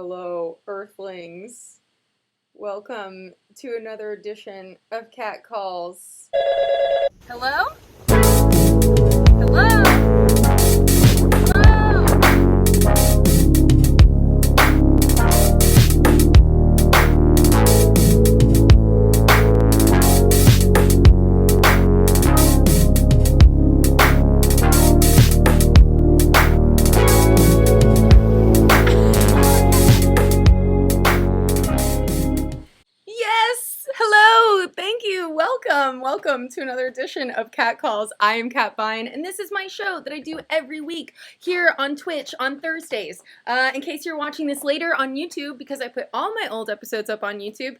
Hello, Earthlings. Welcome to another edition of Cat Calls. Hello? Hello? Hello? Yes! Hello! Thank you! Welcome! Welcome to another edition of Cat Calls. I am Cat Vine, and this is my show that I do every week here on Twitch on Thursdays. In case you're watching this later on YouTube, because I put all my old episodes up on YouTube,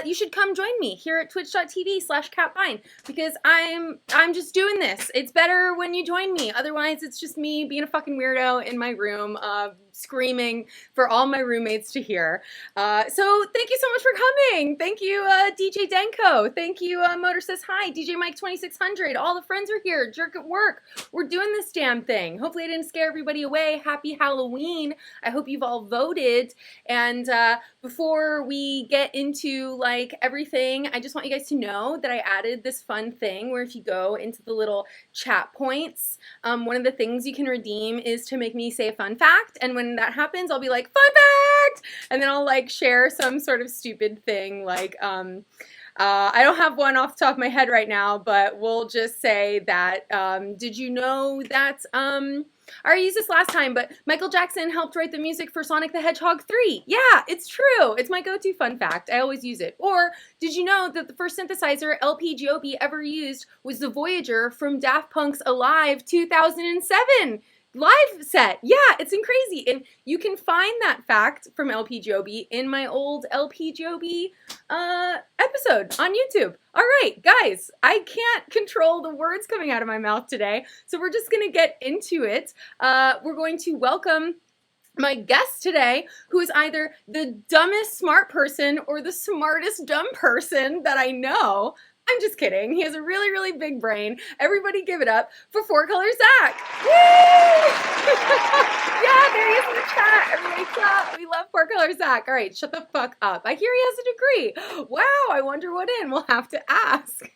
you should come join me here at twitch.tv/CatVine, because I'm just doing this. It's better when you join me. Otherwise, it's just me being a fucking weirdo in my room, screaming for all my roommates to hear. So thank you so much for coming. Thank you, DJ Denko. Thank you, Motor Says Hi, DJ Mike 2600. All the friends are here. Jerk at work. We're doing this damn thing. Hopefully I didn't scare everybody away. Happy Halloween. I hope you've all voted. And before we get into like everything, I just want you guys to know that I added this fun thing where if you go into the little chat points, one of the things you can redeem is to make me say a fun fact. And when that happens, I'll be like, fun fact! And then I'll like share some sort of stupid thing like, I don't have one off the top of my head right now, but we'll just say that, did you know that, I already used this last time, but Michael Jackson helped write the music for Sonic the Hedgehog 3. Yeah, it's true. It's my go-to fun fact. I always use it. Or, did you know that the first synthesizer LP Joby ever used was the Voyager from Daft Punk's Alive 2007? Live set. Yeah, it's crazy. And you can find that fact from LP Joby in my old LP Joby episode on YouTube. All right, guys, I can't control the words coming out of my mouth today, so we're just going to get into it. We're going to welcome my guest today, who is either the dumbest smart person or the smartest dumb person that I know. I'm just kidding. He has a really, really big brain. Everybody give it up for FourColorZack. Woo! Yeah, there he is in the chat. Everybody clap. We love FourColorZack. All right, shut the fuck up. I hear he has a degree. Wow, I wonder what in. We'll have to ask.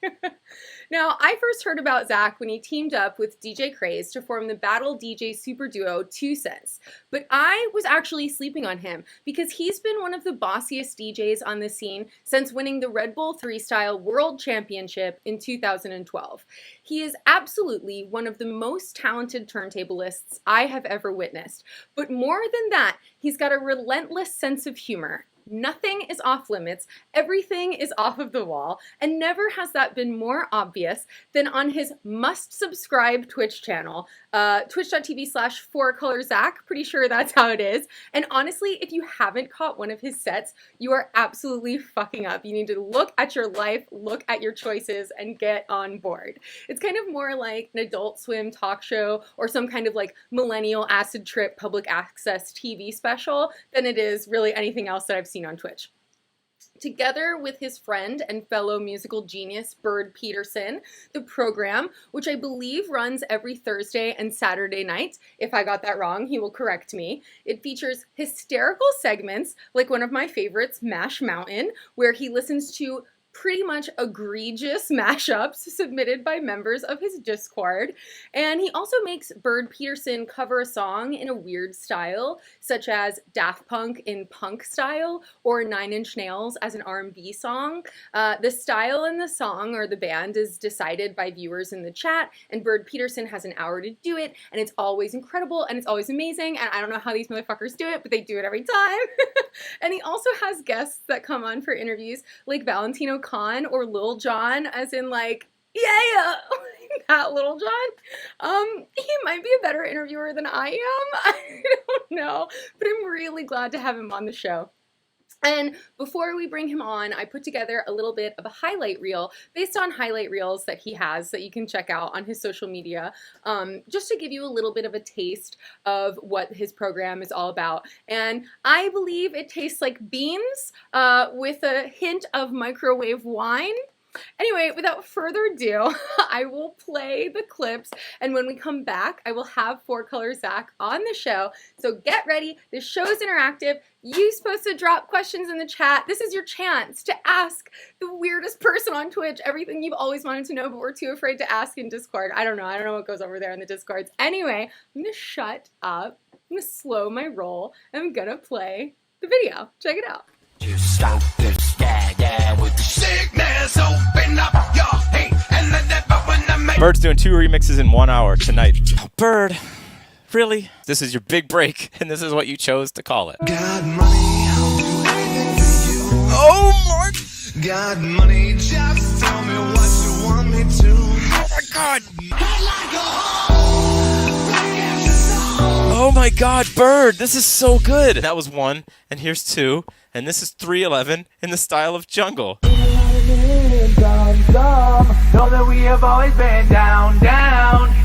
Now, I first heard about Zach when he teamed up with DJ Craze to form the Battle DJ super duo 2 Cents. But I was actually sleeping on him because he's been one of the bossiest DJs on the scene since winning the Red Bull Thre3style World Championship in 2012. He is absolutely one of the most talented turntablists I have ever witnessed. But more than that, he's got a relentless sense of humor. Nothing is off limits, everything is off of the wall, and never has that been more obvious than on his must-subscribe Twitch channel, twitch.tv/FourColorZack, pretty sure that's how it is. And honestly, if you haven't caught one of his sets, you are absolutely fucking up. You need to look at your life, look at your choices, and get on board. It's kind of more like an Adult Swim talk show or some kind of like millennial acid trip public access TV special than it is really anything else that I've seen on Twitch. Together with his friend and fellow musical genius Bird Peterson, the program, which I believe runs every Thursday and Saturday night, if I got that wrong, he will correct me. It features hysterical segments like one of my favorites, Mash Mountain, where he listens to pretty much egregious mashups submitted by members of his Discord. And he also makes Bird Peterson cover a song in a weird style, such as Daft Punk in punk style or Nine Inch Nails as an R&B song. The style in the song or the band is decided by viewers in the chat, and Bird Peterson has an hour to do it, and it's always incredible, and it's always amazing, and I don't know how these motherfuckers do it, but they do it every time. And he also has guests that come on for interviews, like Valentino Khan or Lil Jon, as in like, yeah, that Lil Jon. He might be a better interviewer than I am. I don't know, but I'm really glad to have him on the show. And before we bring him on, I put together a little bit of a highlight reel based on highlight reels that he has that you can check out on his social media, just to give you a little bit of a taste of what his program is all about. And I believe it tastes like beans with a hint of microwave wine. Anyway, without further ado, I will play the clips, and when we come back, I will have FourColorZack on the show. So get ready. This show is interactive. You're supposed to drop questions in the chat. This is your chance to ask the weirdest person on Twitch everything you've always wanted to know, but we're too afraid to ask in Discord. I don't know what goes over there in the Discords. Anyway, I'm gonna shut up. I'm gonna slow my roll. I'm gonna play the video. Check it out. You stop this, yeah, with the sickness. Open up your hate and the devil when I make. Bird's doing 2 remixes in 1 hour tonight. Bird, really? This is your big break, and this is what you chose to call it. Got money, I'll do anything for you. Oh my! Got money, just tell me what you want me to. Oh my god! Head like a hole, right as your soul. Oh my god, Bird, this is so good! That was 1, and here's 2, and this is 311 in the style of Jungle. Know that we have always been down.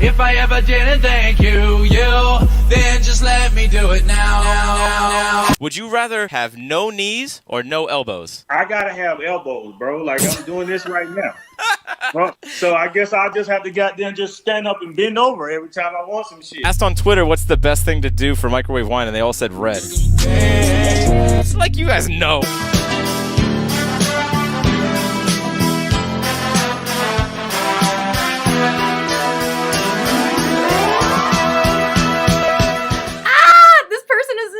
If I ever didn't thank you, then just let me do it now. Would you rather have no knees or no elbows? I gotta have elbows, bro. Like I'm doing this right now. Well, so I guess I'll just have to goddamn just stand up and bend over every time I want some shit. Asked on Twitter what's the best thing to do for microwave wine, and they all said red. It's like you guys know.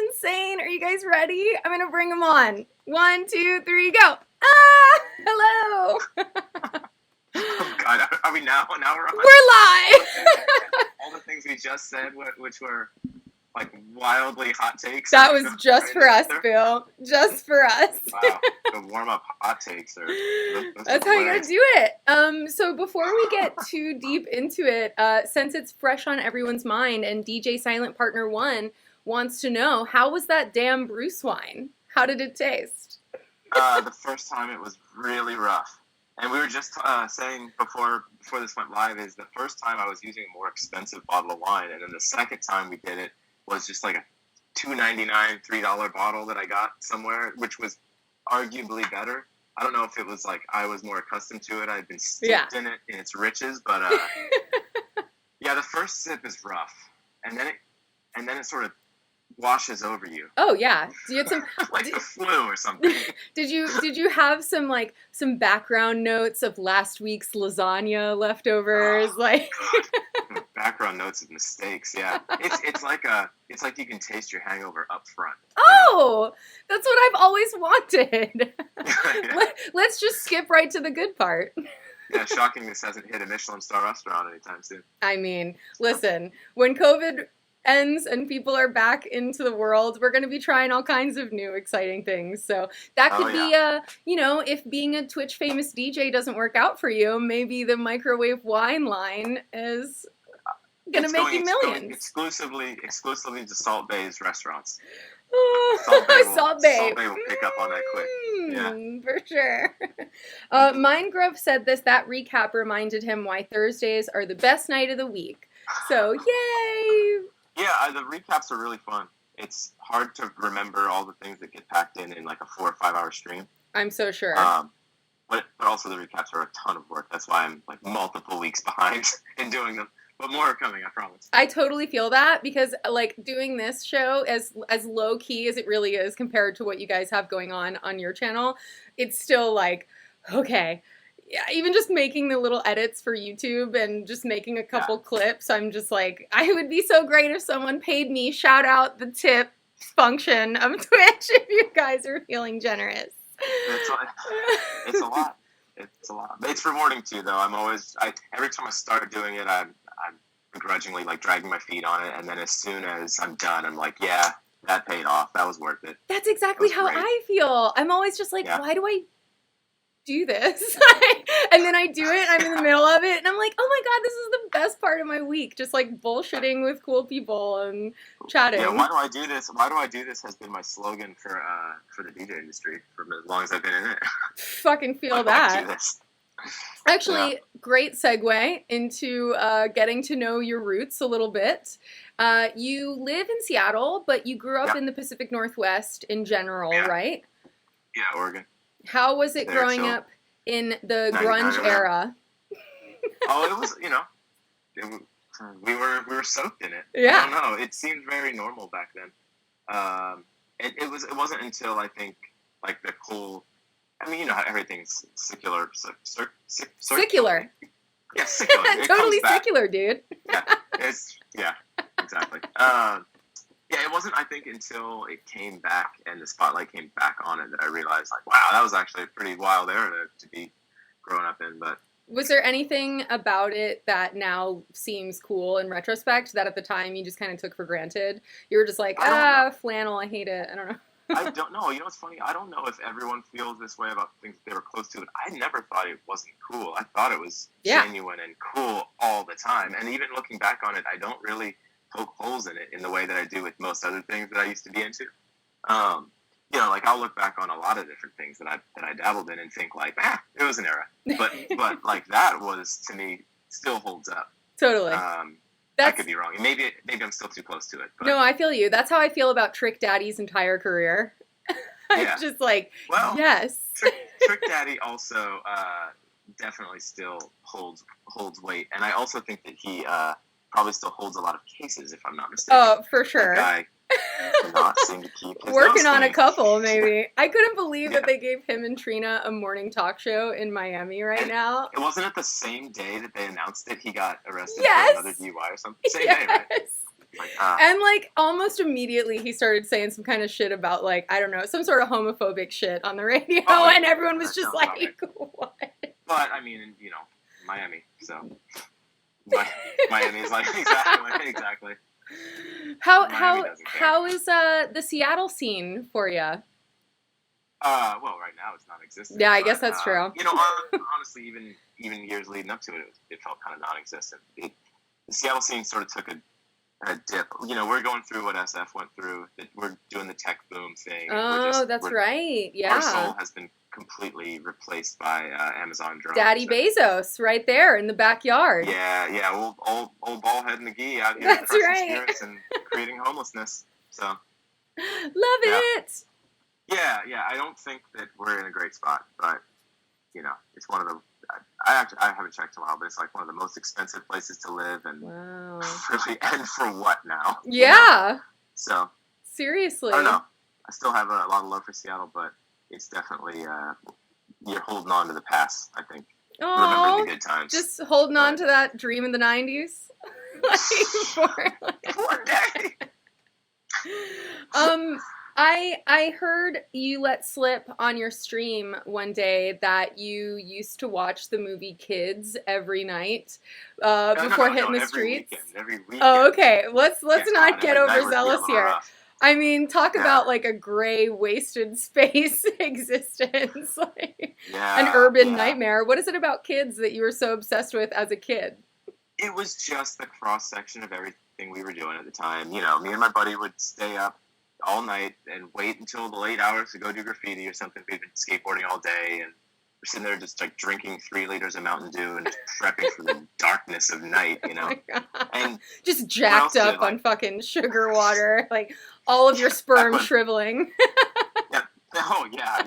Insane. Are you guys ready? I'm gonna bring them on. 1, 2, 3, go. Ah, hello. Oh God, are we now? Now we're on. We're live. All the things we just said, which were like wildly hot takes. That was just for us, Bill. Just for us. Wow, the warm-up hot takes are. That's how you gotta do it. So before we get too deep into it, since it's fresh on everyone's mind, and DJ Silent Partner 1 wants to know, how was that damn Bruce wine? How did it taste? The first time it was really rough. And we were just saying before this went live is the first time I was using a more expensive bottle of wine, and then the second time we did it was just like a $2.99, $3 bottle that I got somewhere, which was arguably better. I don't know if it was like I was more accustomed to it. I'd been steeped in it in its riches, but yeah, the first sip is rough, and then it sort of washes over you. Oh yeah, you had some like the flu or something. Did you have some background notes of last week's lasagna leftovers? Background notes of mistakes. Yeah, it's like you can taste your hangover up front. Oh, that's what I've always wanted. Yeah. Let's just skip right to the good part. Yeah, shocking this hasn't hit a Michelin star restaurant anytime soon. I mean, listen, when COVID ends and people are back into the world, we're going to be trying all kinds of new exciting things. So that could be if being a Twitch famous DJ doesn't work out for you, maybe the microwave wine line is going to make you millions. Exclusively to Salt Bay's restaurants. Salt Bay will pick up on that quick. Yeah. For sure. Mindgrove said that recap reminded him why Thursdays are the best night of the week. So, yay! Yeah, the recaps are really fun. It's hard to remember all the things that get packed in like a 4 or 5 hour stream. I'm so sure. But also the recaps are a ton of work. That's why I'm like multiple weeks behind in doing them. But more are coming, I promise. I totally feel that, because like doing this show, as low key as it really is compared to what you guys have going on your channel, it's still like, okay. Yeah, even just making the little edits for YouTube and just making a couple clips, I'm just like, I would be so great if someone paid me. Shout out the tip function of Twitch if you guys are feeling generous. It's a lot. It's a lot. It's rewarding too, though. Every time I start doing it, I'm begrudgingly like dragging my feet on it, and then as soon as I'm done, I'm like, yeah, that paid off. That was worth it. That's exactly how I feel. I'm always just like, why do I do this? And then I do it, I'm in the middle of it, and I'm like, oh my god, this is the best part of my week, just like bullshitting with cool people and chatting. Yeah, why do I do this? Why do I do this has been my slogan for the DJ industry for as long as I've been in it. Fucking feel that. Actually, great segue into getting to know your roots a little bit. You live in Seattle, but you grew up in the Pacific Northwest in general, right? Yeah, Oregon. How was it growing up in the 99 grunge or whatever. era. Oh, it was, we were soaked in it. Yeah. I don't know. It seemed very normal back then. It wasn't until I think like the cool. I mean, you know how everything's secular. Secular. Yeah, secular. It Totally comes back. secular, dude. Yeah, exactly. Yeah, it wasn't, I think, until it came back and the spotlight came back on it that I realized, like, wow, that was actually a pretty wild era to be growing up in. But Was there anything about it that now seems cool in retrospect that at the time you just kind of took for granted? You were just like, I don't know. flannel, I hate it. I don't know. I don't know. You know what's funny? I don't know if everyone feels this way about things that they were close to. But I never thought it wasn't cool. I thought it was genuine and cool all the time. And even looking back on it, I don't really poke holes in it in the way that I do with most other things that I used to be into. Like I'll look back on a lot of different things that I dabbled in and think like, it was an era. But like that was, to me, still holds up. Totally. I could be wrong. Maybe I'm still too close to it. But, no, I feel you. That's how I feel about Trick Daddy's entire career. Yeah. Just like, well, yes. Trick Daddy also definitely still holds weight, and I also think that he probably still holds a lot of cases, if I'm not mistaken. Oh, for sure. That guy cannot seem to keep his Working nose on a clean. couple, maybe. I couldn't believe Yeah. that they gave him and Trina a morning talk show in Miami right now. It wasn't it the same day that they announced that he got arrested Yes. for another DUI or something? Same day, right? Like, And like almost immediately he started saying some kind of shit about like, I don't know, some sort of homophobic shit on the radio, and everyone was just like, what? But I mean, Miami, so Miami is like exactly. How is the Seattle scene for you? Well, right now it's non-existent. Yeah, I guess that's true. Honestly, even years leading up to it, it felt kind of non-existent. The Seattle scene sort of took a dip. We're going through what SF went through. We're doing the tech boom thing. That's right. Yeah. Our soul has been completely replaced by Amazon drones. Daddy Bezos, right there in the backyard. Yeah. Old bald head McGee out here That's crushing right. spirits and creating homelessness. So. Love it. Yeah. I don't think that we're in a great spot, but it's one of the. I haven't checked in a while, but it's like one of the most expensive places to live, and Wow. really, and for what now? Yeah. So Seriously. I don't know. I still have a lot of love for Seattle, but it's definitely you're holding on to the past. I think remembering Oh, the good times. just holding on to that dream in the 90s. One day. I heard you let slip on your stream one day that you used to watch the movie Kids every night before hitting the streets. Every weekend. Oh, okay. Let's Yeah, not God, get every night would be a overzealous little here. rough. I mean, talk Yeah. about like a gray, wasted space existence, like Yeah, an urban yeah. nightmare. What is it about Kids that you were so obsessed with as a kid? It was just the cross section of everything we were doing at the time. Me and my buddy would stay up all night and wait until the late hours to go do graffiti or something. We'd been skateboarding all day, and we're sitting there just like drinking 3 liters of Mountain Dew and just prepping for the darkness of night, Oh my God. And Just jacked else up did, like- on fucking sugar water, like all of your sperm That one- shriveling. oh yeah,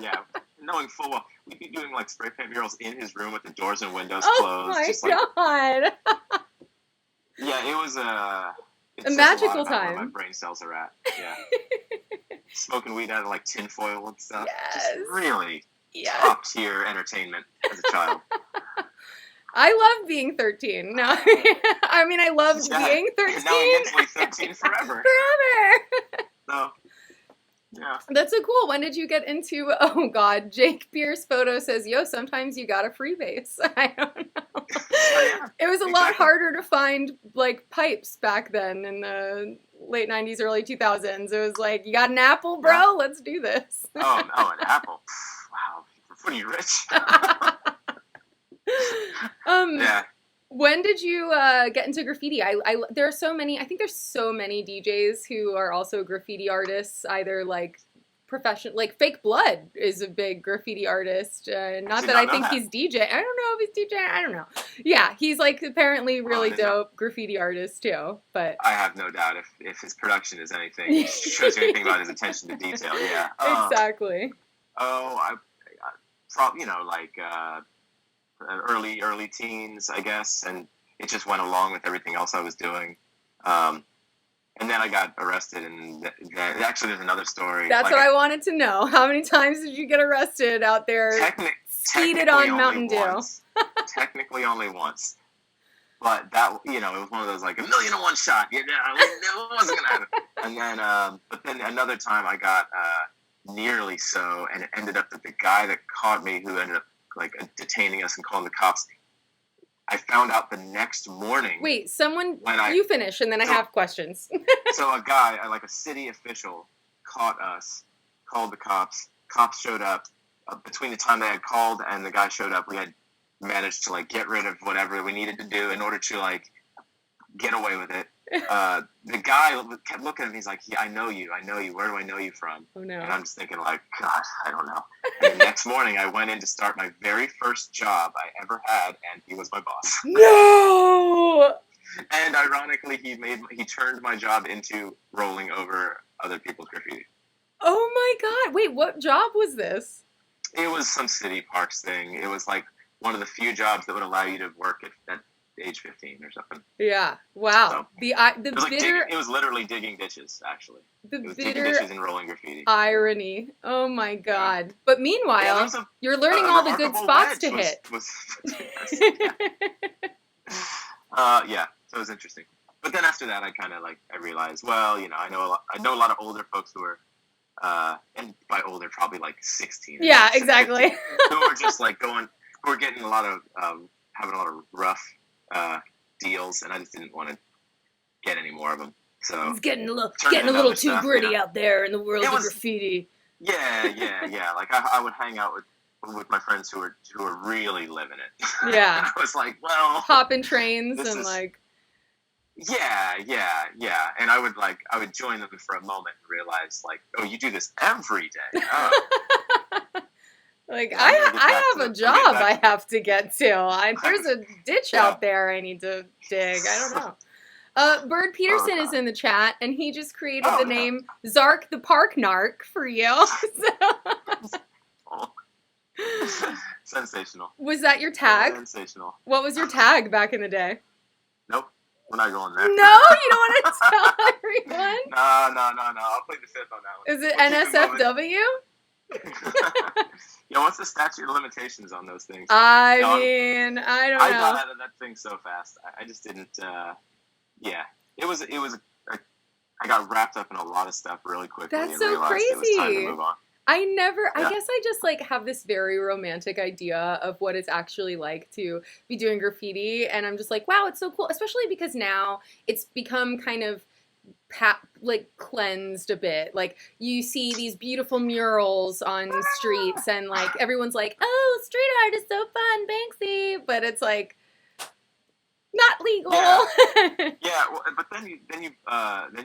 knowing full well we'd be doing like spray paint murals in his room with the doors and windows Oh closed. my just, like, God. yeah, it was it's A just magical lot about where time. my brain cells are at. Yeah, smoking weed out of like tinfoil and stuff. Yes. Just really Yeah. top tier entertainment as a child. I love being 13. No, I mean, I loved Yeah. being 13. And now I'm mentally 13 forever. Forever. So, yeah. That's so cool. When did you get into, oh God, Jake Beer's photo says, yo, sometimes you gotta freebase. I don't know. Yeah, It was a lot exactly. harder to find like pipes back then in the late 90s, early 2000s. It was like, you got an apple, bro? Let's do this. Oh, an apple. Wow, you're pretty rich. Yeah. When did you get into graffiti? There are so many. I think there's so many DJs who are also graffiti artists. Either like professional, like Fake Blood is a big graffiti artist. Not did that not I know think that. he's DJ. I don't know if he's DJ. I don't know. Yeah, he's like apparently really I didn't know. dope graffiti artist too. But I have no doubt if his production is anything, shows you anything about his attention to detail. Yeah. exactly. Oh, like early teens, I guess, and it just went along with everything else I was doing. And then I got arrested, and actually, there's another story. That's like, what I wanted to know. How many times did you get arrested out there? Speeded on Mountain Dew. Technically, only once. But that, it was one of those like 1,000,000-to-1 shot. It wasn't gonna happen. And then, but then another time I got nearly so, and it ended up that the guy that caught me, who ended up like detaining us and calling the cops, I found out the next morning. Wait, you finish, and then I have questions. So a guy, like a city official, caught us, called the cops. Cops showed up. Between the time they had called and the guy showed up, we had managed to like get rid of whatever we needed to do in order to like get away with it. The guy kept looking at me. He's like, "Yeah, I know you. Where do I know you from?" Oh no! And I'm just thinking like, "God, I don't know." And the next morning, I went in to start my very first job I ever had, and he was my boss. No. And ironically, he turned my job into rolling over other people's graffiti. Oh my God! Wait, what job was this? It was some city parks thing. It was like one of the few jobs that would allow you to work at age 15 or something. Yeah. Wow. So, it was literally digging ditches, actually. It was digging ditches and rolling graffiti. Irony. Oh my God. But meanwhile, you're learning a all the good spots to hit. Yeah. So it was interesting. But then after that, I realized, well, I know a lot of older folks who are, and by older, probably like 16. Yeah, exactly. Who were just like who were getting a lot of, having a lot of rough deals, and I just didn't want to get any more of them. So it's getting a little too gritty out there in the world of graffiti. Yeah. Like I would hang out with my friends who were really living it. Yeah. I was like, well, hopping trains and like. Yeah. And I would join them for a moment and realize like, oh, you do this every day. Oh. Like, yeah, I have a job I have to get to. There's a ditch out there I need to dig. I don't know. Bird Peterson is in the chat, and he just created the name Zark the Park Narc for you. Sensational. Was that your tag? Sensational. What was your tag back in the day? Nope. We're not going there. No? You don't want to tell everyone? No. I'll play the fifth on that one. Is it NSFW? Yeah, what's the statute of limitations on those things? I don't know. I got out of that thing so fast. I just didn't. Yeah, it was. I got wrapped up in a lot of stuff really quickly. That's and so realized crazy. It was time to move on. I guess I just like have this very romantic idea of what it's actually like to be doing graffiti, and I'm just like, wow, it's so cool, especially because now it's become kind of cleansed a bit. Like you see these beautiful murals on streets, and like everyone's like, oh, street art is so fun, Banksy, but it's like not legal. Yeah, well, but then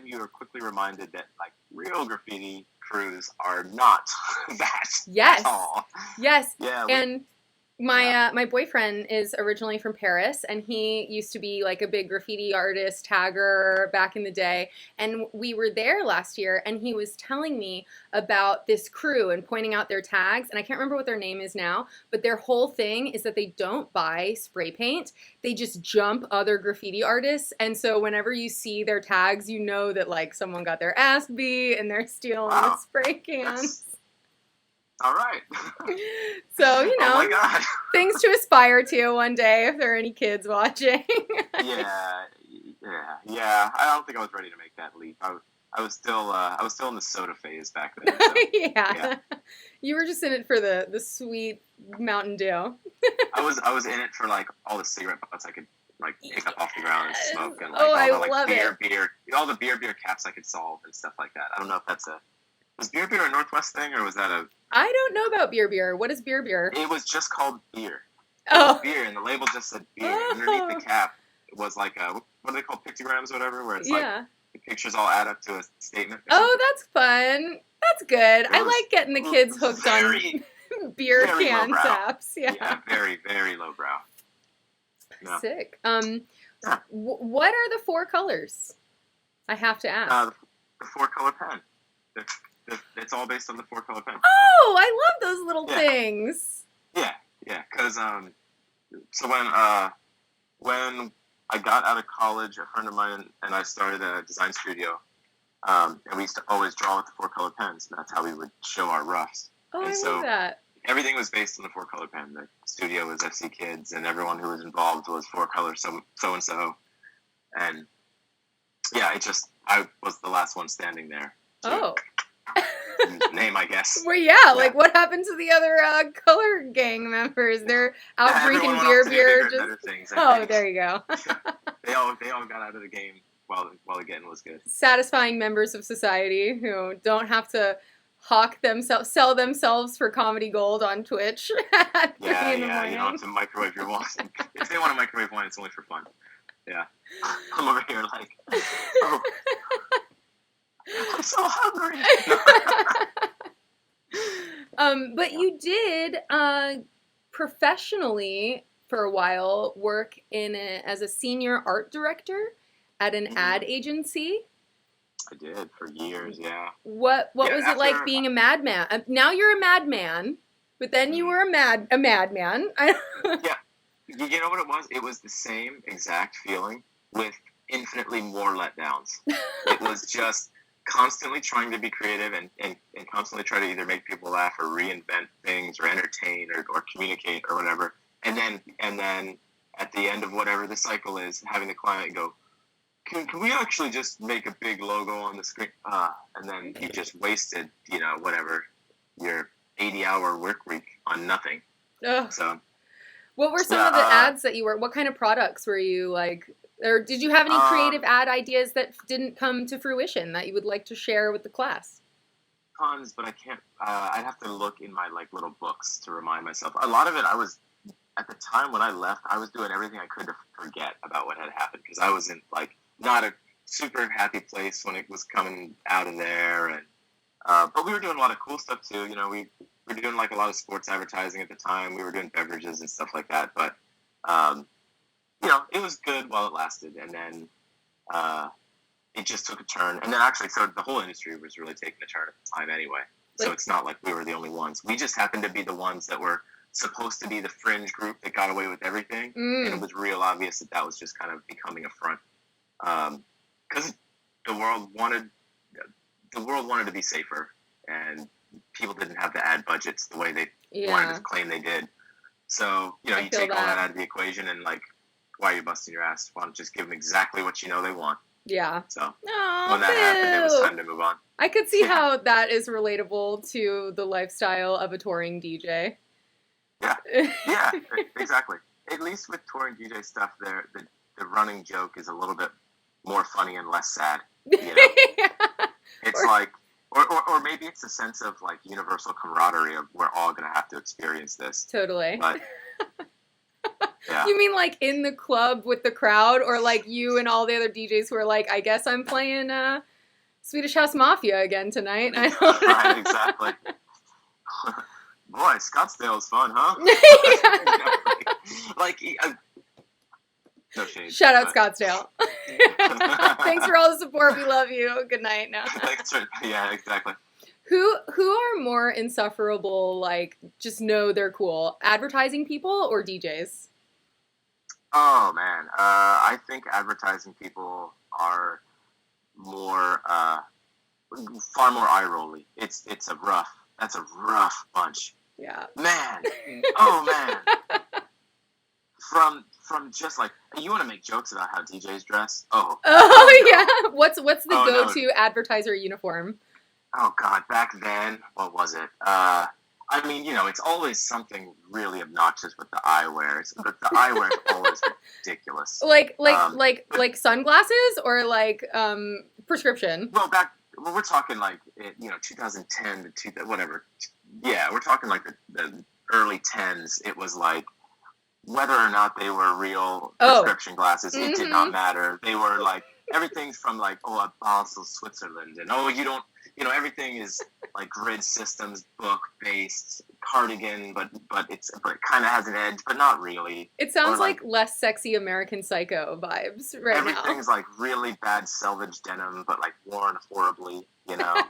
you are quickly reminded that like real graffiti crews are not that yes. at all. Yes. Yeah. And my boyfriend is originally from Paris, and he used to be like a big graffiti artist, tagger back in the day. And we were there last year, and he was telling me about this crew and pointing out their tags. And I can't remember what their name is now, but their whole thing is that they don't buy spray paint. They just jump other graffiti artists. And so whenever you see their tags, you know that like someone got their ass beat and they're stealing the spray cans. All right. So, oh my God. things to aspire to one day if there are any kids watching. Yeah. I don't think I was ready to make that leap. I was still in the soda phase back then. So, yeah. You were just in it for the sweet Mountain Dew. I was in it for like all the cigarette butts I could like pick up off the ground and smoke, and like all the like beer, all the beer caps I could solve and stuff like that. I don't know if that's was beer a Northwest thing, or was that a... I don't know about beer. What is beer? It was just called beer. Oh. Beer, and the label just said beer. Underneath the cap, it was like, what are they called, pictograms or whatever, where it's like the pictures all add up to a statement. Oh, that's fun. That's good. I like getting the kids hooked on beer can taps. Yeah, very, very lowbrow. No. Sick. What are the 4 colors? I have to ask. The 4-color pen. It's all based on the 4-color pen. Oh, I love those little things. Yeah. Because so when I got out of college, a friend of mine and I started a design studio, and we used to always draw with the 4-color pens. And that's how we would show our roughs. Oh, And I so love that. everything was based on the 4-color pen. The studio was FC Kids, and everyone who was involved was 4-color so and so. And yeah, I was the last one standing there. Oh. Name, I guess. Well, yeah, like what happened to the other color gang members? They're out drinking everyone went off to do beer. bigger and better things, I Oh, think. there you go. They all got out of the game while the getting was good. Satisfying members of society who don't have to sell themselves for comedy gold on Twitch at 3 in the morning. You don't have to microwave your wine. If they want to microwave wine, it's only for fun. Yeah. I'm over here like, oh, I'm so hungry. But you did professionally for a while work as a senior art director at an ad agency. I did for years, yeah. What was it like being a madman? Now you're a madman, but then you were a madman. Yeah. You know what it was? It was the same exact feeling with infinitely more letdowns. It was just constantly trying to be creative and constantly try to either make people laugh or reinvent things or entertain or communicate or whatever. And then at the end of whatever the cycle is, having the client go, Can we actually just make a big logo on the screen? And then you just wasted, whatever, your 80-hour work week on nothing. Ugh. So, what were some of the ads that you were? What kind of products were you like? Or did you have any creative ad ideas that didn't come to fruition that you would like to share with the class? Tons, but I can't. I'd have to look in my little books to remind myself. A lot of it, at the time when I left, I was doing everything I could to forget about what had happened because I was in not a super happy place when it was coming out of there, and but we were doing a lot of cool stuff too. We were doing a lot of sports advertising at the time. We were doing beverages and stuff like that, but it was good while it lasted, and then it just took a turn. And then actually, so the whole industry was really taking a turn at the time anyway. So it's not like we were the only ones. We just happened to be the ones that were supposed to be the fringe group that got away with everything, and it was real obvious that was just kind of becoming a front. Because the world wanted to be safer, and people didn't have the ad budgets the way they wanted to claim they did. So you take all that out of the equation, and why are you busting your ass? Why don't you just give them exactly what you know they want? Yeah. So when that happened, it was time to move on. I could see how that is relatable to the lifestyle of a touring DJ. Yeah, exactly. At least with touring DJ stuff, the running joke is a little bit more funny and less sad. It's or maybe it's a sense of universal camaraderie of we're all gonna have to experience this. Totally. But, yeah. You mean in the club with the crowd, or you and all the other DJs who are I guess I'm playing Swedish House Mafia again tonight. I don't know. Right, exactly. Boy, Scottsdale is fun, huh? No shade. Shout out Scottsdale. Thanks for all the support. We love you. Good night now. Yeah, exactly. Who are more insufferable, just know they're cool? Advertising people or DJs? Oh, man. I think advertising people are more, far more eye-rolly. That's a rough bunch. Yeah. Man. Oh, man. From just you want to make jokes about how DJs dress? Oh, yeah. What's the go-to advertiser uniform? Oh God, back then, what was it? It's always something really obnoxious with the eyewear. But the eyewear is always ridiculous. Like sunglasses or prescription? Well, we're talking 2010 to whatever. Yeah, we're talking the early 10s. It was whether or not they were real prescription glasses, it did not matter. They were everything's from Basel, Switzerland, and everything is grid systems, book based, cardigan, but it kind of has an edge, but not really. It sounds like less sexy American Psycho vibes right now. Everything's really bad selvage denim, but worn horribly, Yeah,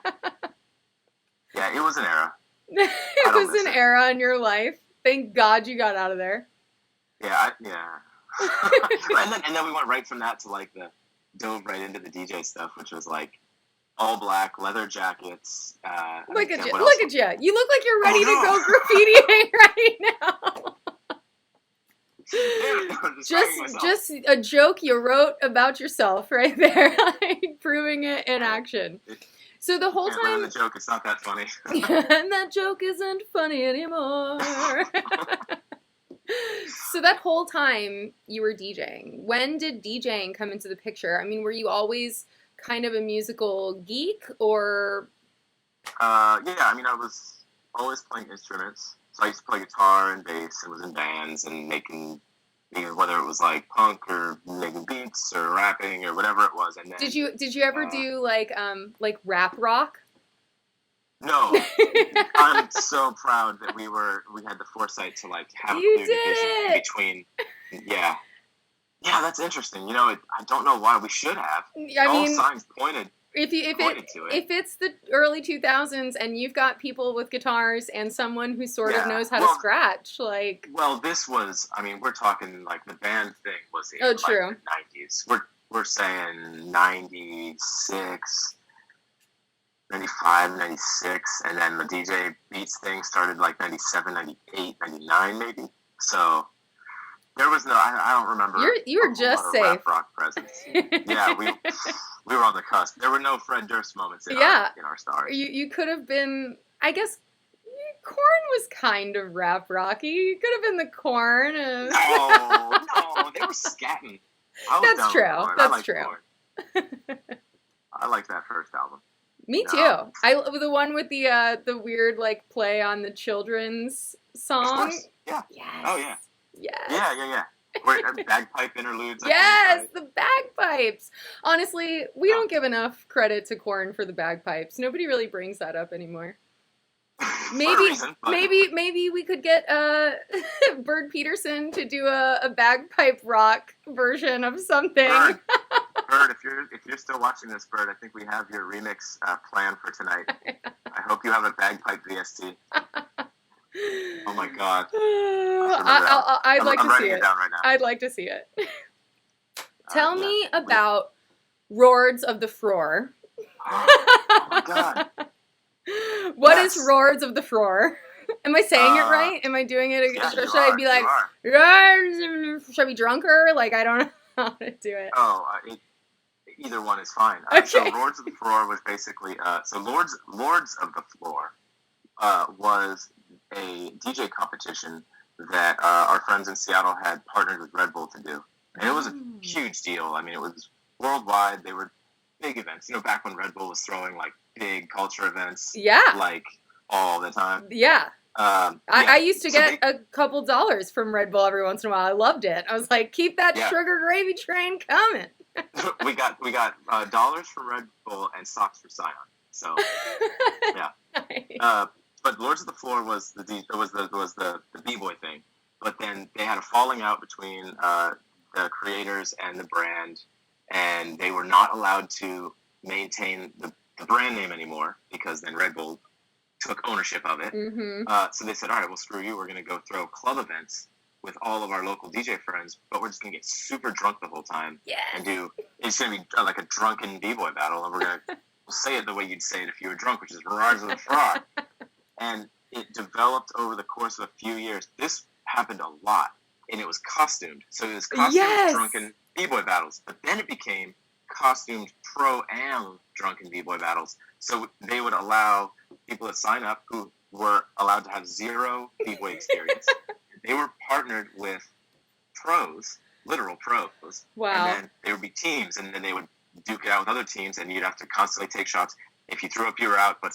it was an era. It was an era in your life. Thank God you got out of there. Yeah, and then we went right from that to like dove right into the DJ stuff, which was like all black leather jackets. Look at you! Look at you! You look like you're ready to go graffitiing right now. Just a joke you wrote about yourself right there, like proving it in action. So the whole time, the joke, it's not that funny. And that joke isn't funny anymore. So that whole time you were DJing. When did DJing come into the picture? I mean, were you always kind of a musical geek, or? Yeah, I mean, I was always playing instruments. So I used to play guitar and bass and was in bands and making, whether it was like punk or making beats or rapping or whatever it was. And then, did you ever do like rap rock? No. I'm so proud that we had the foresight to like have a clear division in between. Yeah. Yeah, that's interesting. You know, I don't know why we should have. All signs pointed. If it's the early 2000s and you've got people with guitars and someone who sort of knows how to scratch, like. Well, this was. I mean, we're talking like the band thing was in true. the 90s. We're saying 96, 95, 96, and then the DJ Beats thing started like 97, 98, 99 maybe. So there was no. I don't remember. You were just safe. Rap rock presence. Yeah, we were on the cusp. There were no Fred Durst moments in our stars. You could have been, I guess, Korn was kind of rap rocky. You could have been the Korn. No, they were scatting. That's true. That's true. I like that first album. Me too. The one with the weird like play on the children's song. Yeah. Yes. Oh yeah. Yes. Yeah. Where bagpipe interludes. Yes, the bagpipes. Honestly, we don't give enough credit to Korn for the bagpipes. Nobody really brings that up anymore. Maybe we could get Bird Peterson to do a bagpipe rock version of something. Bird, if you're still watching this, Bird, I think we have your remix planned for tonight. I hope you have a bagpipe VST. Oh my God! I'd like to see it. Down right now. I'd like to see it. Tell me about Rords of the Froor. Oh my God! What is Rords of the Froor? Am I saying it right? Am I doing it? Yeah, should I be like, should I be drunker? Like, I don't know how to do it. Oh, either one is fine. Okay. So Lords of the Froor was basically, Lords of the Floor was a DJ competition that our friends in Seattle had partnered with Red Bull to do. And it was a huge deal. I mean, it was worldwide. They were big events. You know, back when Red Bull was throwing like big culture events. Yeah. Like all the time. Yeah. I used to get a couple dollars from Red Bull every once in a while. I loved it. I was like, keep that sugar gravy train coming. we got dollars from Red Bull and socks for Scion. So yeah. Nice. But Lords of the Floor was the b-boy thing. But then they had a falling out between the creators and the brand, and they were not allowed to maintain the brand name anymore because then Red Bull took ownership of it. Mm-hmm. So they said, all right, well, screw you. We're going to go throw club events with all of our local DJ friends, but we're just going to get super drunk the whole time. Yes. And it's going to be like a drunken b-boy battle, and we're going to say it the way you'd say it if you were drunk, which is Rords of the Froor. And it developed over the course of a few years. This happened a lot, and it was costumed. So it was costumed drunken b-boy battles, but then it became costumed pro-am drunken b-boy battles. So they would allow people to sign up who were allowed to have zero b-boy experience. They were partnered with pros, literal pros. Wow. And then there would be teams, and then they would duke it out with other teams, and you'd have to constantly take shots. If you threw up, you were out, but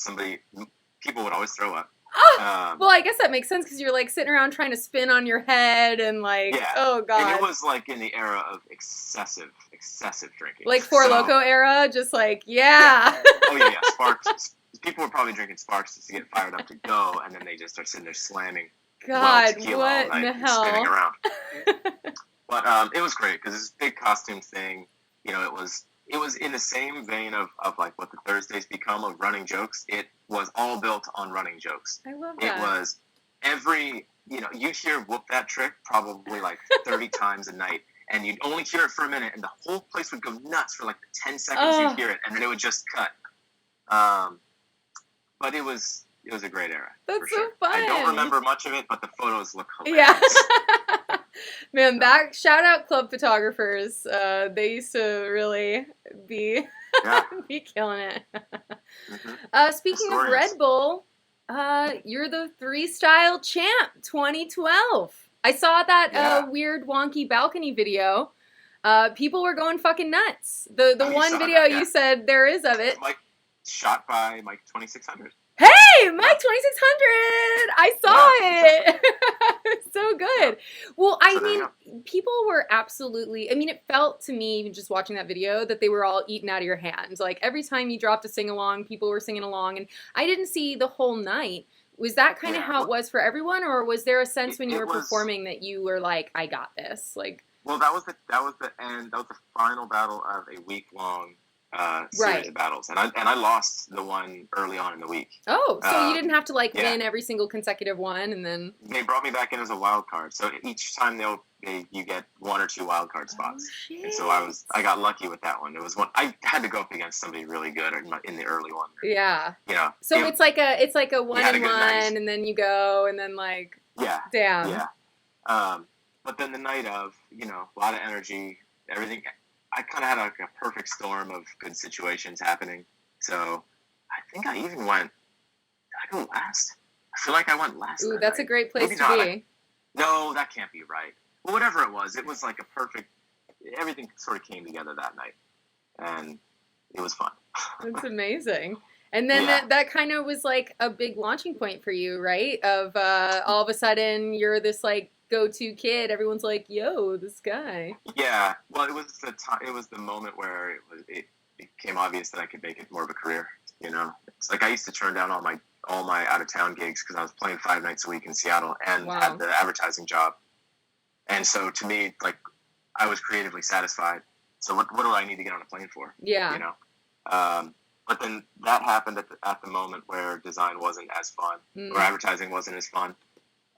people would always throw up. Well, I guess that makes sense because you're like sitting around trying to spin on your head and like, oh God. And it was like in the era of excessive drinking. Like Four Loko era, just like, yeah. Oh yeah, Sparks. People were probably drinking Sparks just to get fired up to go, and then they just start sitting there slamming. God, tequila what all night in the and hell? spinning around. But it was great because this big costume thing, you know, it was in the same vein of like what the Thursdays become of running jokes. It was all built on running jokes. I love that. It was every you'd hear "whoop that trick" probably like 30 times a night, and you'd only hear it for a minute, and the whole place would go nuts for like 10 seconds. You'd hear it, and then it would just cut. But it was a great era. That's for so sure. fun. I don't remember much of it, but the photos look hilarious. Yeah. Man, shout out club photographers. They used to really be be killing it. Speaking of Red Bull, you're the Thre3style champ 2012. I saw that weird wonky balcony video. People were going fucking nuts. The one video you said there is of it. Mike shot by Mike 2600. Hey, Mike 2600! I saw it. So good. Well, I mean, people were absolutely. I mean, it felt to me, even just watching that video, that they were all eating out of your hands. Like every time you dropped a sing along, people were singing along, and I didn't see the whole night. Was that kind of how it was for everyone, or was there a sense when you were performing that you were like, "I got this"? Like, well, that was the end. That was the final battle of a week-long series of battles, and I lost the one early on in the week. Oh, so you didn't have to like win every single consecutive one, and then they brought me back in as a wild card. So each time you get 1 or 2 wild card spots, and so I got lucky with that one. It was one I had to go up against somebody really good in the early one. Yeah, So it's like a 1-1, and then you go, and then like damn. Yeah. But then the night of, a lot of energy, everything. I kind of had like a perfect storm of good situations happening. So I think I even went. Did I go last? I feel like I went last. Ooh, that's night. A great place Maybe to not. be. No, that can't be right. Well, whatever it was like a perfect. Everything sort of came together that night, and it was fun. That's amazing. And then that kind of was like a big launching point for you, right? Of all of a sudden you're this like go-to kid. Everyone's like, "Yo, this guy." Yeah. Well, it was the moment where it became obvious that I could make it more of a career. It's like I used to turn down all my out of town gigs because I was playing 5 nights a week in Seattle and had the advertising job. And so to me, like I was creatively satisfied. So what do I need to get on a plane for? Yeah. But then that happened at the moment where design wasn't as fun, or advertising wasn't as fun.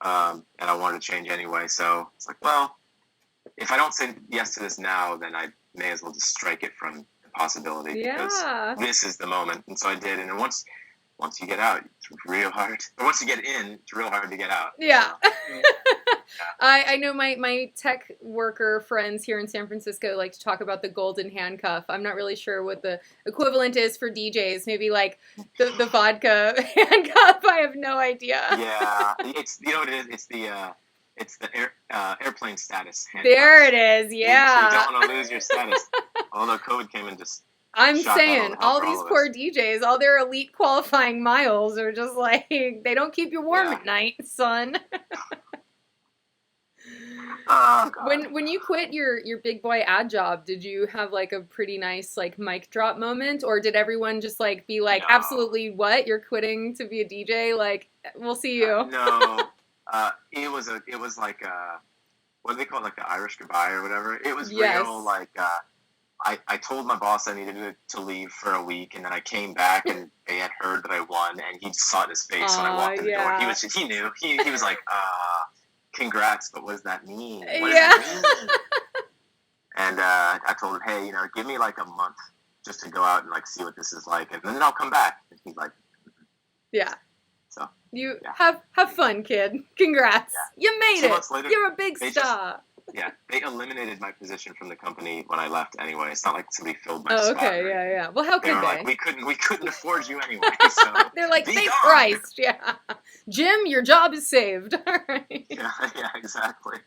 And I wanted to change anyway. So it's like, well, if I don't say yes to this now, then I may as well just strike it from the possibility because this is the moment. And so I did. And then once you get out, it's real hard. Or once you get in, it's real hard to get out. Yeah. So, I know my tech worker friends here in San Francisco like to talk about the golden handcuff. I'm not really sure what the equivalent is for DJs. Maybe like the vodka handcuff. I have no idea. Yeah, it's what it is. It's the airplane status handcuff. There it is. Yeah. You don't want to lose your status. Although COVID came and just. I'm saying all these poor DJs, all their elite qualifying miles are just like they don't keep you warm at night, son. Oh, God. When you quit your big boy ad job, did you have like a pretty nice like mic drop moment, or did everyone just like be like, absolutely what? You're quitting to be a DJ? Like, we'll see you. No, it was like what do they call it, like the Irish goodbye or whatever? It was real like I told my boss I needed to leave for a week, and then I came back and they had heard that I won, and he just saw it in his face when I walked in the door. He knew. He was like, congrats, but what does that mean? What does that mean? And I told him, hey, give me like a month just to go out and like see what this is like, and then I'll come back. And he's like, yeah. So you have fun, kid. Congrats. Yeah. You made 2 it. months later, you're a big star. They eliminated my position from the company when I left anyway. It's not like somebody filled my spot. Okay, yeah. Well, how could they? Like, we couldn't afford you anyway. So they're like, thank Christ. Yeah. Jim, your job is saved. All right. Yeah, exactly.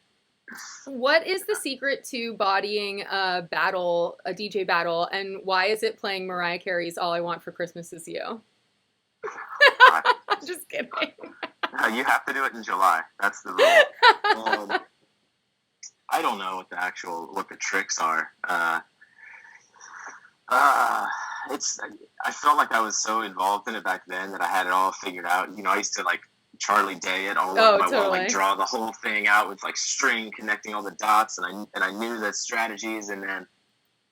What is the secret to bodying a DJ battle, and why is it playing Mariah Carey's All I Want for Christmas Is You? Just kidding. You have to do it in July. That's the rule. I don't know what the tricks are. I felt like I was so involved in it back then that I had it all figured out. I used to like Charlie Day it all over my wall, like draw the whole thing out with like string connecting all the dots, and I knew the strategies. And then,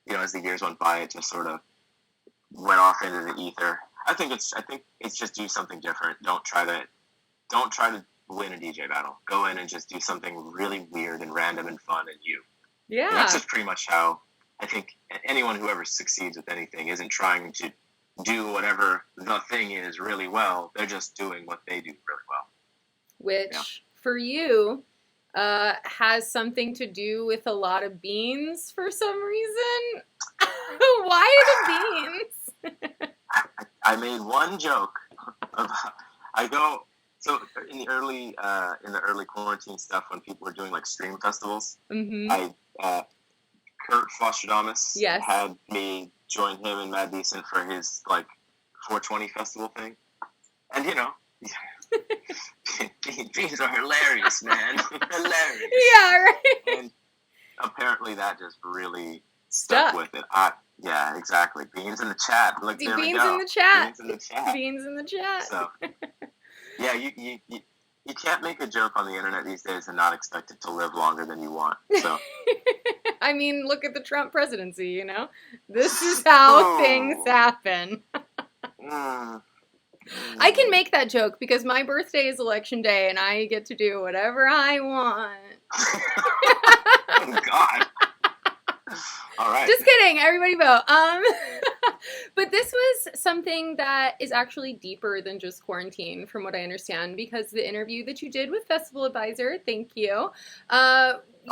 as the years went by, it just sort of went off into the ether. I think it's just do something different. Don't try to win a DJ battle. Go in and just do something really weird and random and fun and you. Yeah. And that's just pretty much how I think anyone who ever succeeds with anything isn't trying to do whatever the thing is really well. They're just doing what they do really well. Which, for you, has something to do with a lot of beans for some reason. Why the beans? I made one joke about, so in the early quarantine stuff when people were doing like stream festivals, Mm-hmm. Kurt Flosstradamus Yes. had me join him and Mad Decent for his like 420 festival thing, and you know, beans are hilarious, man, hilarious. Yeah, right. And apparently that just really stuck with it. Yeah, exactly. Beans in the chat. Look, there we Beans go. in the chat. Beans in the chat. Beans in the chat. So, yeah, you can't make a joke on the internet these days and not expect it to live longer than you want. So, I mean, look at the Trump presidency, you know? This is how things happen. I can make that joke because my birthday is election day and I get to do whatever I want. Oh, God. All right. Just kidding, everybody vote. But this was something that is actually deeper than just quarantine, from what I understand, because the interview that you did with Festival Advisor, thank you,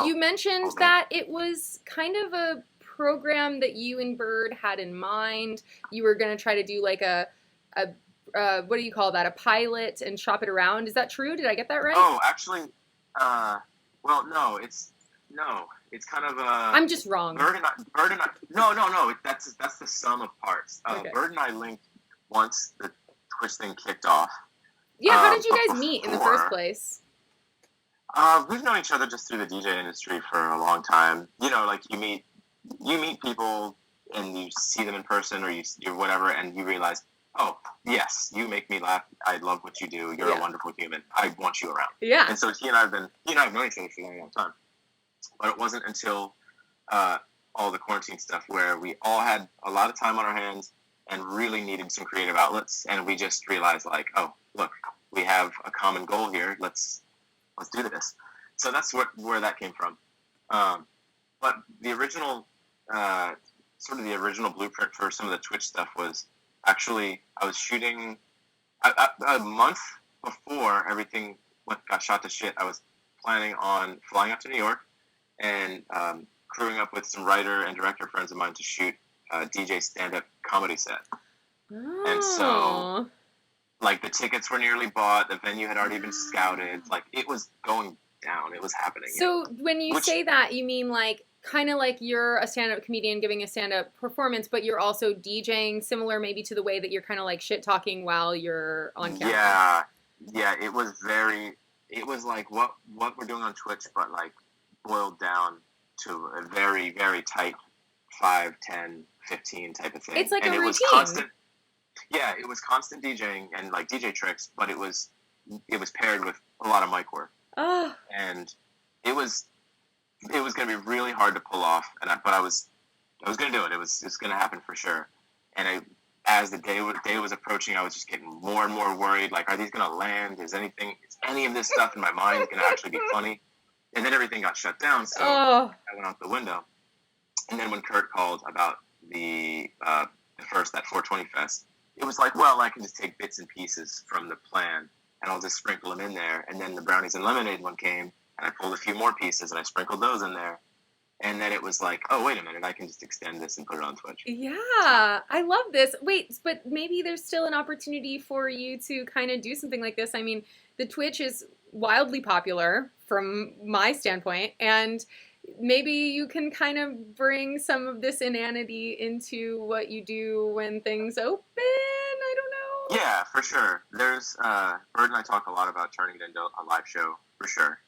you mentioned that it was kind of a program that you and Bird had in mind. You were going to try to do like a what do you call that? A pilot and shop it around. Is that true? Did I get that right? Oh, actually, well, no, it's kind of I'm just wrong. Bird and I, no, that's the sum of parts. Okay. Bird and I linked once the Twitch thing kicked off. Yeah, how did you guys meet in the first place? We've known each other just through the DJ industry for a long time. You know, like you meet people and you see them in person or you're whatever, and you realize, oh, yes, you make me laugh. I love what you do. You're a wonderful human. I want you around. Yeah. And so he and I have known each other for a long, long time. But it wasn't until all the quarantine stuff where we all had a lot of time on our hands and really needed some creative outlets, and we just realized, like, oh, look, we have a common goal here. Let's do this. So that's where that came from. But the original, sort of the original blueprint for some of the Twitch stuff was actually I was shooting a month before everything got shot to shit. I was planning on flying out to New York and crewing up with some writer and director friends of mine to shoot a DJ stand-up comedy set. Oh. And so, like, the tickets were nearly bought. The venue had already been scouted. Like, it was going down. It was happening. So when you say that, you mean like kind of like you're a stand-up comedian giving a stand-up performance, but you're also DJing, similar maybe to the way that you're kind of like shit-talking while you're on camera. Yeah. It was like what we're doing on Twitch, but like boiled down to a very, very tight 5, 10, 15 type of thing. It's like a routine. It was constant. Yeah, it was constant DJing and like DJ tricks, but it was paired with a lot of mic work. Oh. And it was going to be really hard to pull off, but I was going to do it. It was going to happen for sure. And as the day was approaching, I was just getting more and more worried. Like, are these going to land? Is any of this stuff in my mind going to actually be funny? And then everything got shut down, so I went out the window. And then when Kurt called about the first, that 420 Fest, it was like, well, I can just take bits and pieces from the plan, and I'll just sprinkle them in there. And then the Brownies and Lemonade one came, and I pulled a few more pieces, and I sprinkled those in there. And then it was like, oh, wait a minute, I can just extend this and put it on Twitch. Yeah, I love this. Wait, but maybe there's still an opportunity for you to kind of do something like this. I mean, the Twitch is wildly popular from my standpoint, and maybe you can kind of bring some of this inanity into what you do when things open. I don't know. Yeah, for sure. There's Bird and I talk a lot about turning it into a live show, for sure.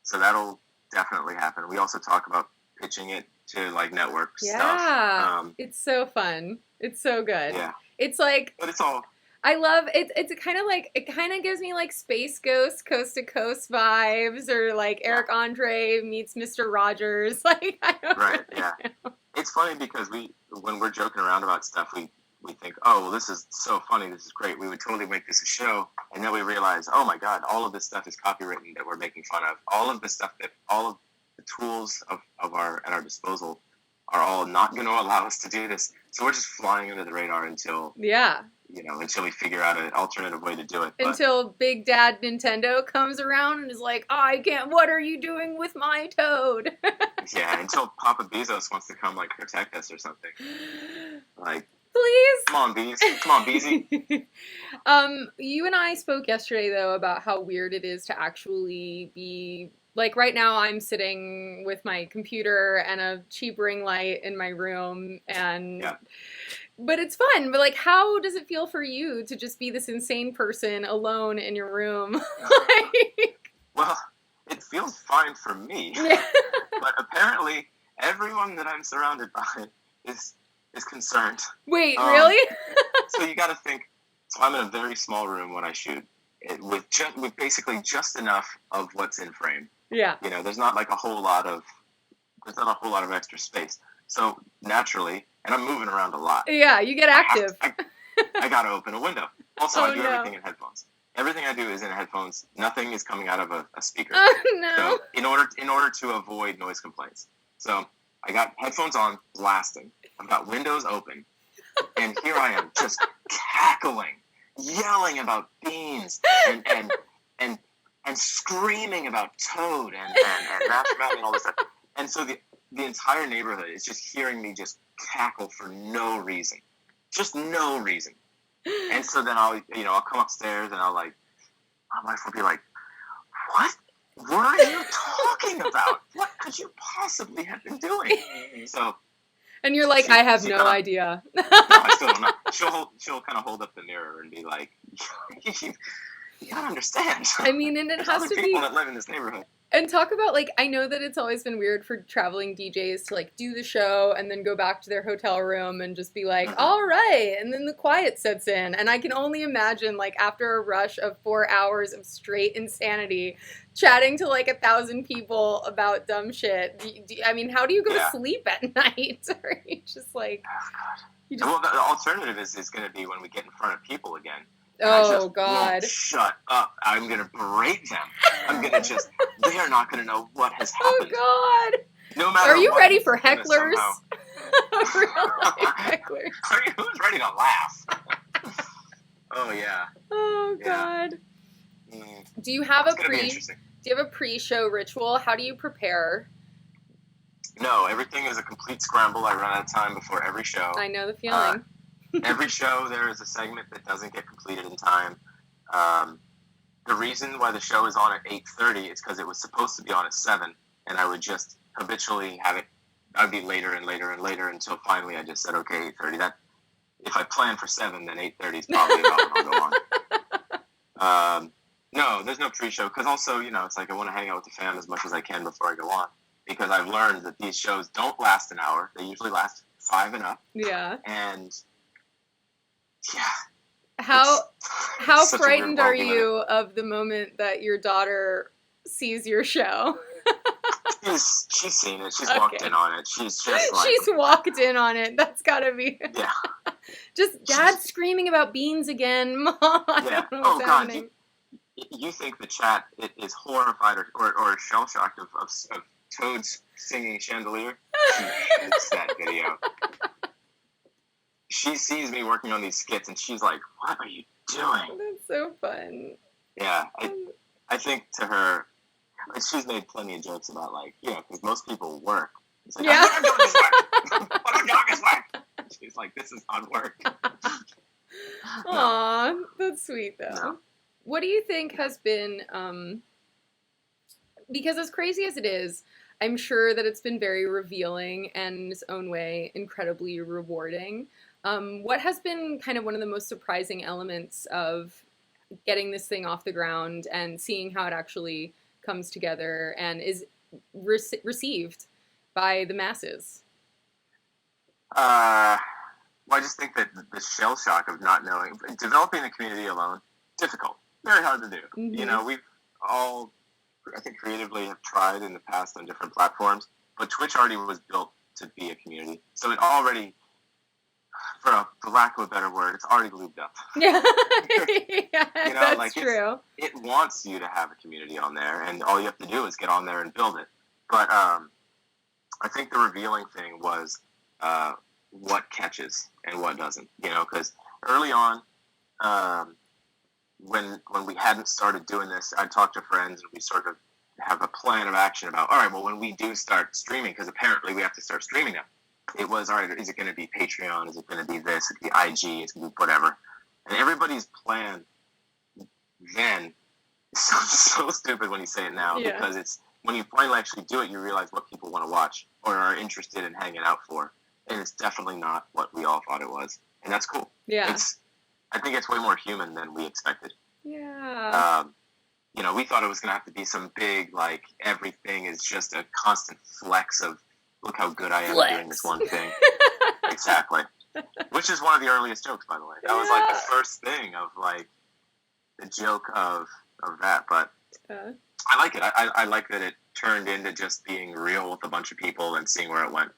So that'll definitely happen. We also talk about pitching it to like network stuff. Yeah, it's so fun. It's so good. Yeah. It's like, but it's all. I love it. It's kind of like, it kind of gives me like Space Ghost, Coast to Coast vibes, or like Eric Andre meets Mr. Rogers. Like, I don't Right. really Yeah. know. It's funny because when we're joking around about stuff, we we think, oh, well, this is so funny, this is great, we would totally make this a show, and then we realize, oh my god, all of this stuff is copywritten that we're making fun of. All of the stuff that, all of the tools at our disposal are all not going to allow us to do this. So we're just flying under the radar until until we figure out an alternative way to do it. Until Big Dad Nintendo comes around and is like, I can't, what are you doing with my toad? Yeah, until Papa Bezos wants to come, like, protect us or something. Like, please. Come on, Bees. Come on, Beezy. You and I spoke yesterday, though, about how weird it is to actually be... Like, right now, I'm sitting with my computer and a cheap ring light in my room, and... Yeah. But it's fun. But, like, how does it feel for you to just be this insane person alone in your room? Like... Well, it feels fine for me. Yeah. But apparently, everyone that I'm surrounded by is concerned. Wait, really? So you got to think. So I'm in a very small room when I shoot, with basically just enough of what's in frame. Yeah. You know, there's not a whole lot of extra space. So naturally, and I'm moving around a lot. Yeah, you get active. I got to open a window. Also, Oh, I do no. everything in headphones. Everything I do is in headphones. Nothing is coming out of a speaker. Oh, no. So in order to avoid noise complaints. So I got headphones on, blasting. I've got windows open, and here I am just cackling, yelling about beans, and screaming about Toad and Master Mountain and all this stuff. And so the entire neighborhood is just hearing me just cackle for no reason. Just no reason. And so then I'll come upstairs and my wife will be like, what? What are you talking about? What could you possibly have been doing? So, And you're like, I have no idea. no, I still don't know. She'll kind of hold up the mirror and be like, you gotta understand. I mean, and it There's has other to people be... that live in this neighborhood. And talk about, like, I know that it's always been weird for traveling DJs to, like, do the show and then go back to their hotel room and just be like, all right, and then the quiet sets in. And I can only imagine, like, after a rush of 4 hours of straight insanity, chatting to, like, 1,000 people about dumb shit. I mean, how do you go to sleep at night? Or you just, like... You just... Well, the alternative is going to be when we get in front of people again. Oh, God. Shut up. I'm going to berate them. I'm going to just... They're not going to know what has happened. Oh, God. No matter Are you what, ready for it's gonna hecklers? somehow- Really, hecklers. Who's ready to laugh? Oh, yeah. Oh, Yeah. God. Mm, Do you have it's going to be interesting. Do you have a pre-show ritual? How do you prepare? No, everything is a complete scramble. I run out of time before every show. I know the feeling. Every show, there is a segment that doesn't get completed in time. The reason why the show is on at 8:30 is because it was supposed to be on at 7, and I would just habitually have it. I'd be later and later and later until finally I just said, okay, 8:30. That if I plan for 7, then 8:30 is probably about when I'll go on. No, there's no pre-show because also, it's like I want to hang out with the fam as much as I can before I go on because I've learned that these shows don't last an hour. They usually last 5 and up. Yeah. And yeah. How such a weird frightened are ballgame. you of the moment that your daughter sees your show? She's seen it. She's walked in on it. She's just like... She's walked in on it. That's gotta be... Yeah. Just Dad screaming about beans again. Mom, I Yeah. don't know Oh, what's God. happening. You think the chat is horrified or shell-shocked of Toad's singing Chandelier? She hates that video. She sees me working on these skits, and she's like, what are you doing? That's so fun. Yeah. I think to her, she's made plenty of jokes about, like, because most people work. It's like, Yeah. what I'm doing is work. What I'm doing is work. She's like, this is not work. Aw, that's sweet, though. No. What do you think has been, because as crazy as it is, I'm sure that it's been very revealing and in its own way incredibly rewarding. What has been kind of one of the most surprising elements of getting this thing off the ground and seeing how it actually comes together and is received by the masses? Well, I just think that the shell shock of not knowing, developing the community alone, difficult, very hard to do. Mhm. We've all, I think, creatively have tried in the past on different platforms, but Twitch already was built to be a community. So it already, for lack of a better word, it's already lubed up. Yeah, yeah, You know, that's like true. it wants you to have a community on there, and all you have to do is get on there and build it. But I think the revealing thing was what catches and what doesn't. You know, because early on, when we hadn't started doing this, I'd talk to friends and we sort of have a plan of action about, all right, well, when we do start streaming, because apparently we have to start streaming now, it was, all right, is it going to be Patreon? Is it going to be this? Is it going to be IG? Is it going to be whatever? And everybody's plan then sounds so stupid when you say it now, because it's, when you finally actually do it, you realize what people want to watch or are interested in hanging out for. And it's definitely not what we all thought it was. And that's cool. Yeah. I think it's way more human than we expected. Yeah. You know, we thought it was going to have to be some big, like, everything is just a constant flex of, look how good I am at doing this one thing. Exactly. Which is one of the earliest jokes, by the way. That was, like, the first thing of, like, the joke of that. But I like it. I like that it turned into just being real with a bunch of people and seeing where it went.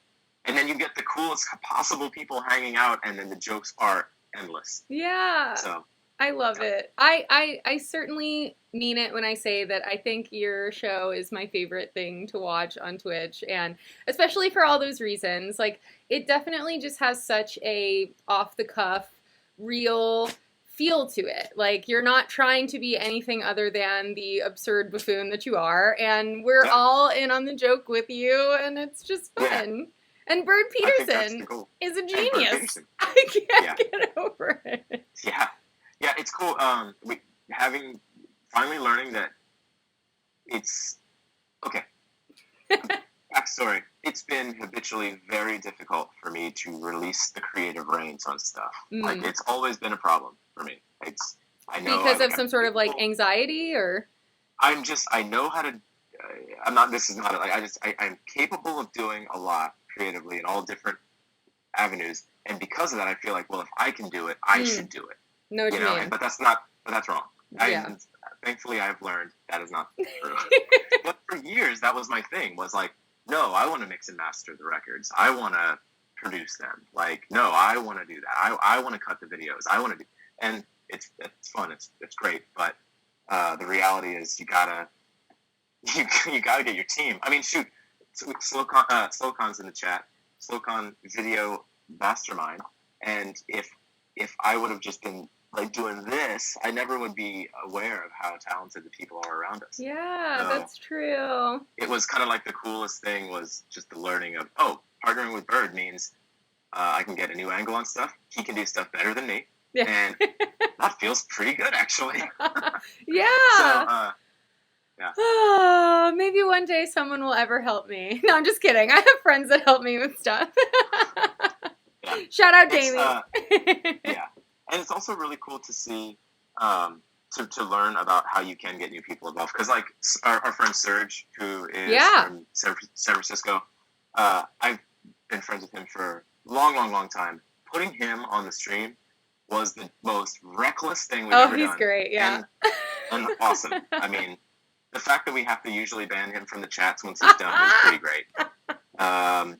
And then you get the coolest possible people hanging out, and then the jokes are endless. Yeah. So I love it. I certainly mean it when I say that I think your show is my favorite thing to watch on Twitch, and especially for all those reasons. Like, it definitely just has such a off-the-cuff, real feel to it. Like, you're not trying to be anything other than the absurd buffoon that you are, and we're all in on the joke with you, and it's just fun. Yeah. And Bird Peterson is a genius. I can't get over it. Yeah. Yeah, it's cool. Finally learning that it's, okay. Backstory. It's been habitually very difficult for me to release the creative reins on stuff. Like, it's always been a problem for me. I know. Because of some sort of, like, anxiety, or? I know how to, I'm capable of doing a lot creatively in all different avenues. And because of that, I feel like, well, if I can do it, I should do it. No, you know, but that's wrong. Thankfully, I've learned that is not true. But for years, that was my thing, was like, no, I want to mix and master the records. I want to produce them. Like, no, I want to do that. I want to cut the videos. I want to do, and it's fun. It's great. But the reality is, you gotta get your team. I mean, shoot, Slowcon's in the chat. Slowcon Video Mastermind. And if I would have just been like doing this, I never would be aware of how talented the people are around us. Yeah, so that's true. It was kind of like the coolest thing was just the learning of, partnering with Bird means I can get a new angle on stuff. He can do stuff better than me. Yeah. And that feels pretty good, actually. Yeah. So, Oh, maybe one day someone will ever help me. No, I'm just kidding. I have friends that help me with stuff. Shout out Jamie. Yeah. And it's also really cool to see, to learn about how you can get new people involved. Because, like, our friend Serge, who is from San Francisco, I've been friends with him for a long, long, long time. Putting him on the stream was the most reckless thing we've ever done. Oh, he's great, yeah. And awesome. I mean, the fact that we have to usually ban him from the chats once he's done is pretty great. I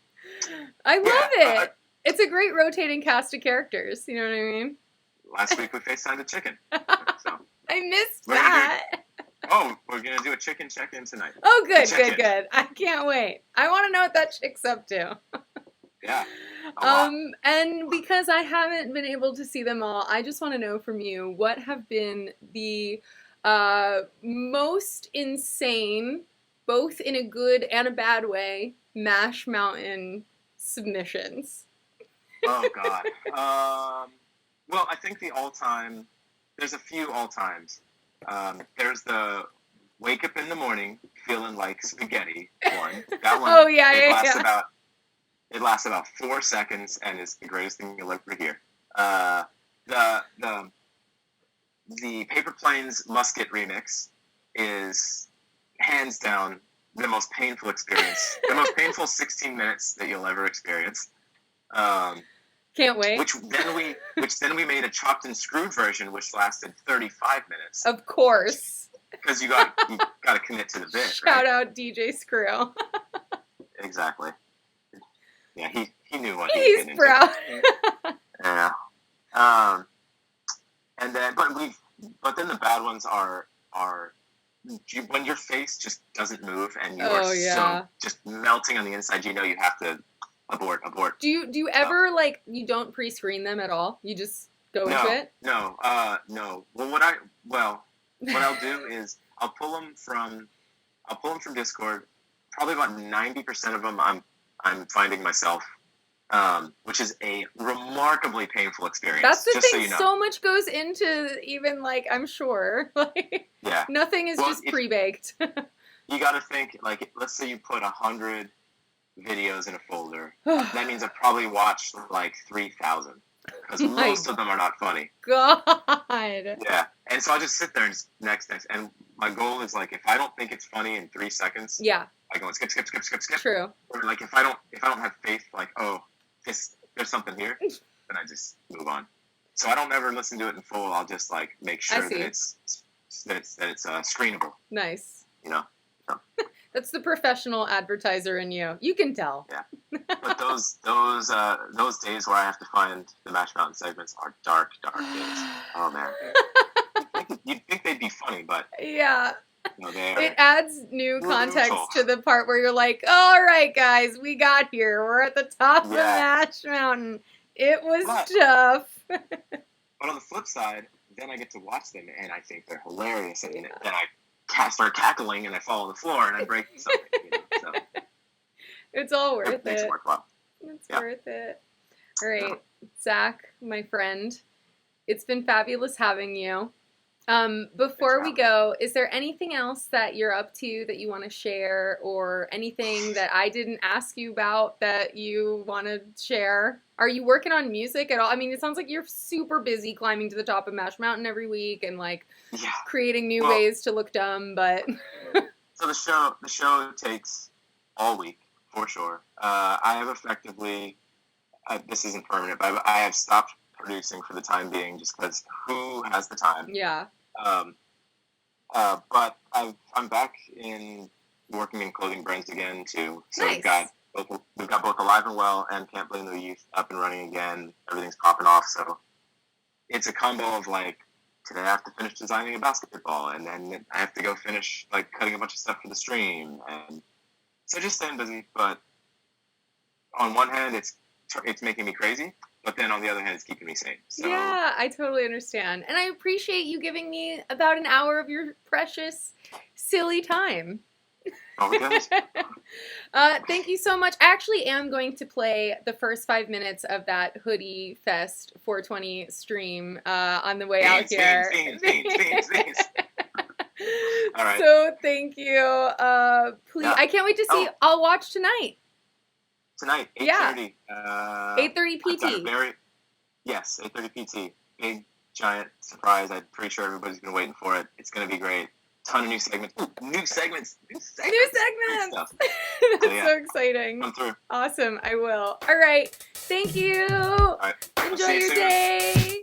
love it. It's a great rotating cast of characters. You know what I mean? Last week we FaceTimed a chicken. So I missed that. We're going to do a chicken check-in tonight. Oh, good. I can't wait. I want to know what that chick's up to. Yeah. And because I haven't been able to see them all, I just want to know from you, what have been the most insane, both in a good and a bad way, Mash Mountain submissions? Oh, God. Well, I think there's a few all-times. There's the wake up in the morning feeling like spaghetti one. That one, it lasts about 4 seconds and is the greatest thing you'll ever hear. The Paper Planes Musket remix is hands down the most painful experience, the most painful 16 minutes that you'll ever experience. Can't wait. Which then we made a chopped and screwed version, which lasted 35 minutes. Of course. Because you got to commit to the bit. Shout out DJ Screw. Exactly. Yeah, he knew what he's proud. And then, but then the bad ones are when your face just doesn't move and you are so just melting on the inside. You know you have to abort. Do you ever like you don't pre-screen them at all? You just go into it? No. Well, what I'll do is I'll pull them from Discord. Probably about 90% of them I'm finding myself, which is a remarkably painful experience. That's the just thing. So you know. So much goes into even like I'm sure like nothing is just pre-baked. You got to think like let's say you put 100 videos in a folder. That means I've probably watched like 3,000 because most of them are not funny. God. Yeah, and so I just sit there and just next, and my goal is like if I don't think it's funny in 3 seconds, I go and skip. True. Or like if I don't have faith, like there's something here, then I just move on. So I don't ever listen to it in full. I'll just like make sure that it's screenable. Nice. You know. So. That's the professional advertiser in you. You can tell. Yeah. But those days where I have to find the Match Mountain segments are dark days. Oh man. You'd think they'd be funny, but yeah. No, it adds new context to the part where you're like, all right, guys, we got here. We're at the top of Match Mountain. It was tough. But on the flip side, then I get to watch them, and I think they're hilarious. And then I start cackling, and I fall on the floor, and I break something. So. It's all worth it. Makes it work well. It's worth it. All right, Zach, my friend, it's been fabulous having you. Before we go, is there anything else that you're up to that you want to share, or anything that I didn't ask you about that you want to share? Are you working on music at all? I mean, it sounds like you're super busy climbing to the top of Match Mountain every week and like creating new ways to look dumb, but so the show takes all week for sure. I have effectively this isn't permanent, but I have stopped producing for the time being just because who has the time? Yeah. But I'm back in working in clothing brands again too. So nice. we've got both Alive and Well and Can't Blame the Youth up and running again. Everything's popping off. So it's a combo of like today I have to finish designing a basketball, and then I have to go finish like cutting a bunch of stuff for the stream, and so just staying busy. But on one hand, it's making me crazy. But then on the other hand, it's keeping me sane. So. Yeah, I totally understand. And I appreciate you giving me about an hour of your precious, silly time. Oh, my goodness. Thank you so much. I actually am going to play the first 5 minutes of that Hoodie Fest 420 stream on the way out here. Thanks. All right. So thank you. Please, I can't wait to see. I'll watch tonight. Tonight, 8:30. 8:30 PT. Yes, 8:30 PT. Big, giant surprise. I'm pretty sure everybody's been waiting for it. It's going to be great. Ton of new segments. New segments. That's so exciting. Come through. Awesome. I will. All right. Thank you. All right. Enjoy your day.